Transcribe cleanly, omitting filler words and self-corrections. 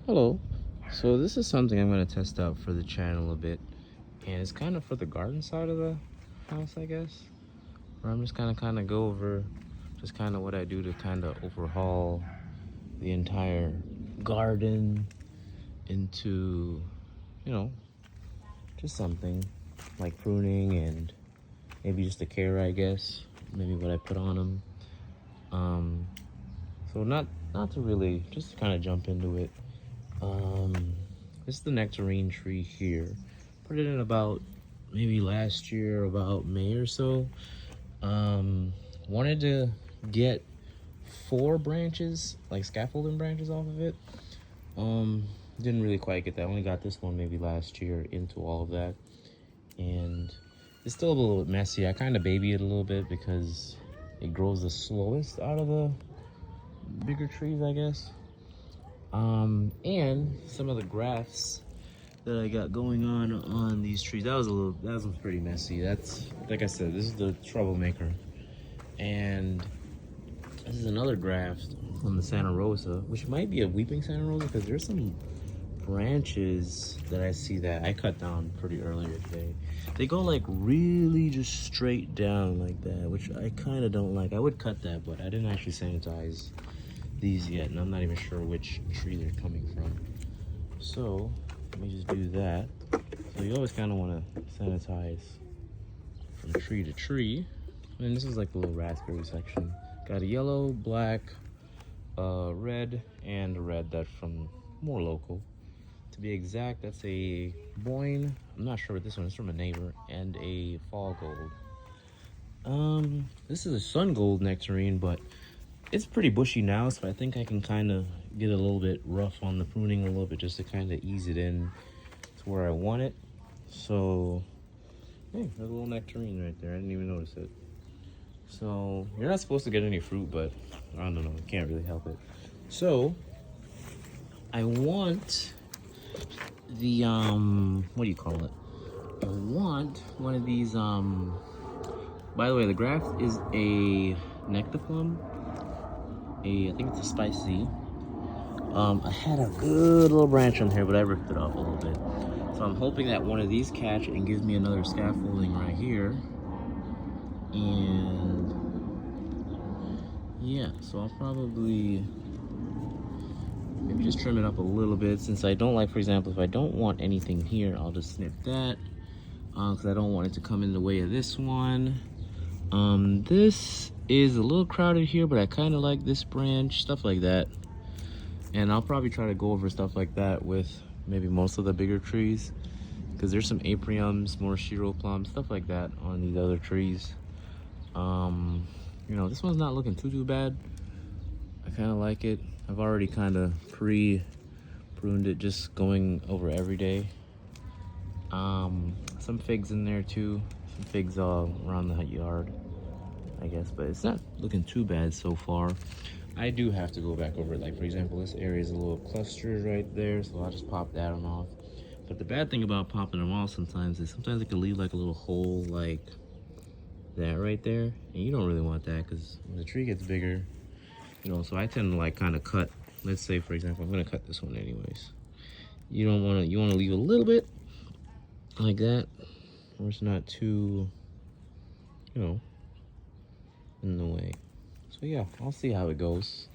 Hello. So this is something I'm going to test out for the channel a bit. And it's kind of for the garden side of the house, I guess. Where I'm just kind of go over just kind of what I do to kind of overhaul the entire garden into, you know, just something like pruning and maybe just the care, I guess. Maybe what I put on them. So not to really, just to kind of jump into it. This is the nectarine tree here. Put it in about maybe last year, about May or so. Wanted to get 4 branches, like scaffolding branches off of it. Didn't really quite get that. Only got this one maybe last year into all of that. And it's still a little bit messy. I kind of baby it a little bit because it grows the slowest out of the bigger trees, I guess. And some of the grafts that I got going on these trees, that was pretty messy. That's, like I said, this is the troublemaker. And this is another graft from the Santa Rosa, which might be a weeping Santa Rosa because there's some branches that I see that I cut down pretty earlier today. They go like really just straight down like that, which I kind of don't like. I would cut that, but I didn't actually sanitize these yet, and I'm not even sure which tree they're coming from. So let me just do that. So you always kind of want to sanitize from tree to tree. And this is like the little raspberry section. Got a yellow, black, red, and a red that's from more local. To be exact, that's a Boyne. I'm not sure what this one is, from a neighbor, and a fall gold. This is a sun gold nectarine, but it's pretty bushy now, so I think I can kind of get a little bit rough on the pruning a little bit just to kind of ease it in to where I want it. So, hey, there's a little nectarine right there. I didn't even notice it. So, you're not supposed to get any fruit, but I don't know. You can't really help it. So, I want the, what do you call it? I want one of these, by the way, the graft is a nectaflum. I think it's a spicy. I had a good little branch on here, but I ripped it off a little bit. So I'm hoping that one of these catch and gives me another scaffolding right here. And yeah, so I'll probably maybe just trim it up a little bit, since I don't like, for example, if I don't want anything here, I'll just snip that, because I don't want it to come in the way of this one. This is a little crowded here, but I kind of like this branch, stuff like that. And I'll probably try to go over stuff like that with maybe most of the bigger trees, because there's some apriums, more shiro plums, stuff like that on these other trees. You know, this one's not looking too bad. I kind of like it. I've already kind of pre-pruned it, just going over every day. Some figs in there too. Some figs all around the yard, I guess, but it's not looking too bad so far. I do have to go back over it. Like, for example, this area is a little clustered right there, so I'll just pop that one off. But the bad thing about popping them off sometimes is sometimes it can leave like a little hole like that right there, and you don't really want that, because when the tree gets bigger, you know, so I tend to like kind of cut. Let's say, for example, I'm gonna cut this one anyways. You don't want to, you want to leave a little bit like that, where it's not too, you know, in the way. So yeah, I'll see how it goes.